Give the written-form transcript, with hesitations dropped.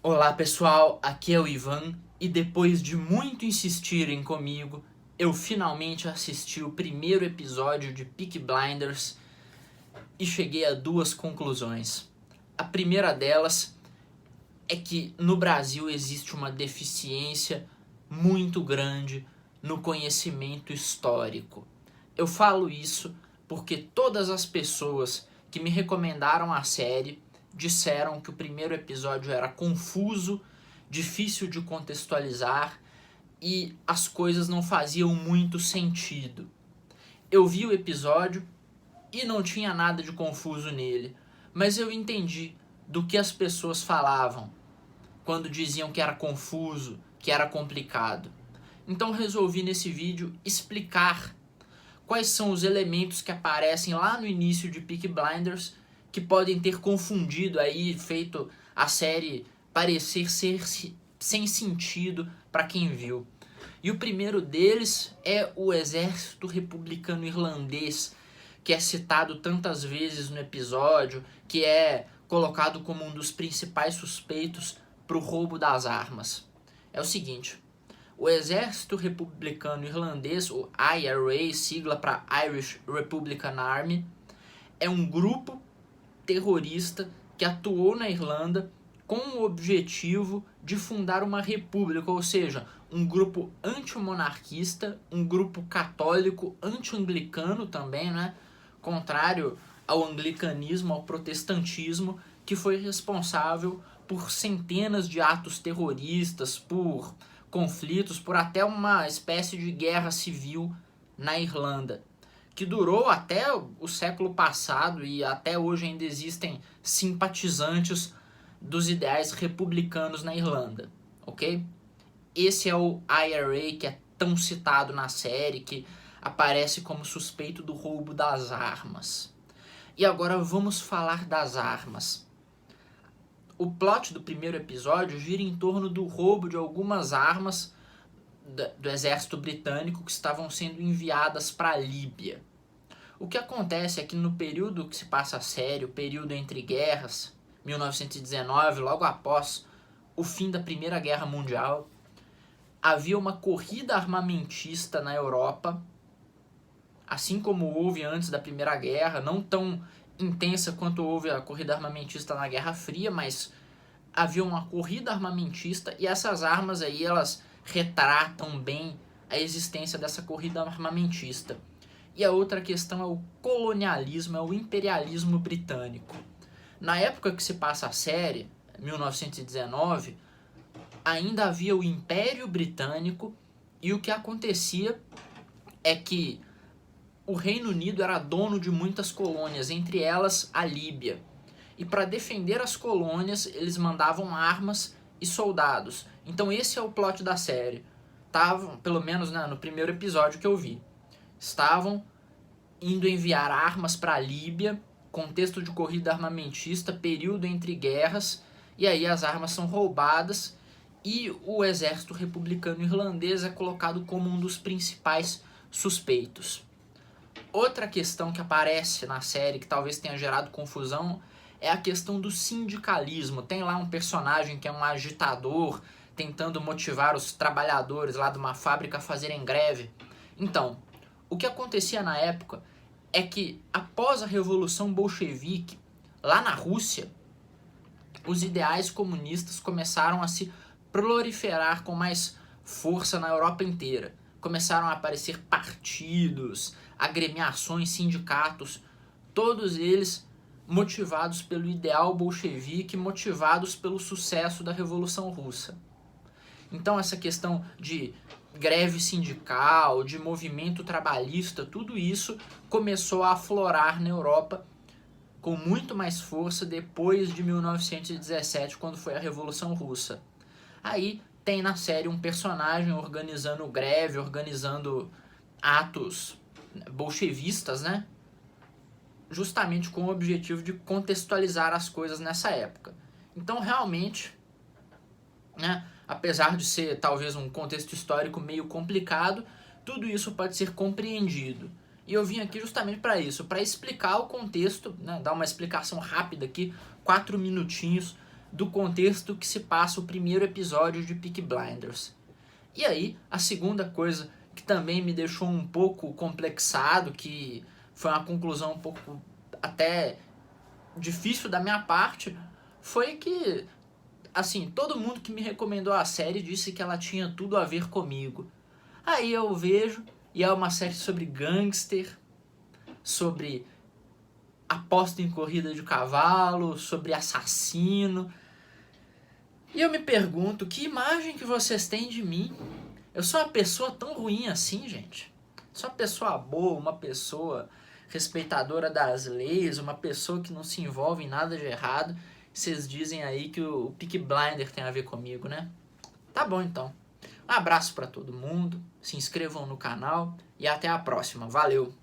Olá pessoal, aqui é o Ivan e depois de muito insistirem comigo, eu finalmente assisti o primeiro episódio de Peaky Blinders e cheguei a duas conclusões. A primeira delas é que no Brasil existe uma deficiência muito grande no conhecimento histórico. Eu falo isso porque todas as pessoas que me recomendaram a série disseram que o primeiro episódio era confuso, difícil de contextualizar e as coisas não faziam muito sentido. Eu vi o episódio e não tinha nada de confuso nele, mas eu entendi do que as pessoas falavam quando diziam que era confuso, que era complicado. Então resolvi nesse vídeo explicar quais são os elementos que aparecem lá no início de Peaky Blinders que podem ter confundido aí, feito a série parecer ser sem sentido para quem viu. E o primeiro deles é o exército republicano irlandês, que é citado tantas vezes no episódio, que é colocado como um dos principais suspeitos para o roubo das armas. É o seguinte: o exército republicano irlandês, o IRA, sigla para Irish Republican Army, é um grupo terrorista que atuou na Irlanda com o objetivo de fundar uma república, ou seja, um grupo antimonarquista, um grupo católico, anti-anglicano também, né? Contrário ao anglicanismo, ao protestantismo, que foi responsável por centenas de atos terroristas, por conflitos, por até uma espécie de guerra civil na Irlanda, que durou até o século passado e até hoje ainda existem simpatizantes dos ideais republicanos na Irlanda, ok? Esse é o IRA que é tão citado na série, que aparece como suspeito do roubo das armas. E agora vamos falar das armas. O plot do primeiro episódio gira em torno do roubo de algumas armas do exército britânico que estavam sendo enviadas para a Líbia. O que acontece é que no período que se passa a série, o período entre guerras, 1919, logo após o fim da Primeira Guerra Mundial, havia uma corrida armamentista na Europa, assim como houve antes da Primeira Guerra, não tão intensa quanto houve a corrida armamentista na Guerra Fria, mas havia uma corrida armamentista e essas armas aí, elas retratam bem a existência dessa corrida armamentista. E a outra questão é o colonialismo, é o imperialismo britânico. Na época que se passa a série, 1919, ainda havia o Império Britânico e o que acontecia é que o Reino Unido era dono de muitas colônias, entre elas a Líbia. E para defender as colônias, eles mandavam armas e soldados. Então esse é o plot da série. Tavam, pelo menos no primeiro episódio que eu vi, estavam indo enviar armas para a Líbia, contexto de corrida armamentista, período entre guerras, e aí as armas são roubadas e o exército republicano irlandês é colocado como um dos principais suspeitos. Outra questão que aparece na série, que talvez tenha gerado confusão, é a questão do sindicalismo. Tem lá um personagem que é um agitador, tentando motivar os trabalhadores lá de uma fábrica a fazerem greve. Então, o que acontecia na época é que, após a Revolução Bolchevique, lá na Rússia, os ideais comunistas começaram a se proliferar com mais força na Europa inteira. Começaram a aparecer partidos, agremiações, sindicatos, todos eles motivados pelo ideal bolchevique, motivados pelo sucesso da Revolução Russa. Então essa questão de greve sindical, de movimento trabalhista, tudo isso começou a aflorar na Europa com muito mais força depois de 1917, quando foi a Revolução Russa. Aí tem na série um personagem organizando greve, organizando atos bolchevistas, né? Justamente com o objetivo de contextualizar as coisas nessa época. Então, realmente, né, apesar de ser talvez um contexto histórico meio complicado, tudo isso pode ser compreendido. E eu vim aqui justamente para isso, para explicar o contexto, né, dar uma explicação rápida aqui, 4 minutinhos, do contexto que se passa o primeiro episódio de Peaky Blinders. E aí, a segunda coisa que também me deixou um pouco complexado, que foi uma conclusão um pouco até difícil da minha parte, foi que, assim, todo mundo que me recomendou a série disse que ela tinha tudo a ver comigo. Aí eu vejo, e é uma série sobre gangster, sobre aposta em corrida de cavalo, sobre assassino. E eu me pergunto, que imagem que vocês têm de mim? Eu sou uma pessoa tão ruim assim, gente? Sou uma pessoa boa, uma pessoa respeitadora das leis, uma pessoa que não se envolve em nada de errado. Vocês dizem aí que o Peaky Blinder tem a ver comigo, né? Tá bom então. Um abraço pra todo mundo, se inscrevam no canal e até a próxima. Valeu!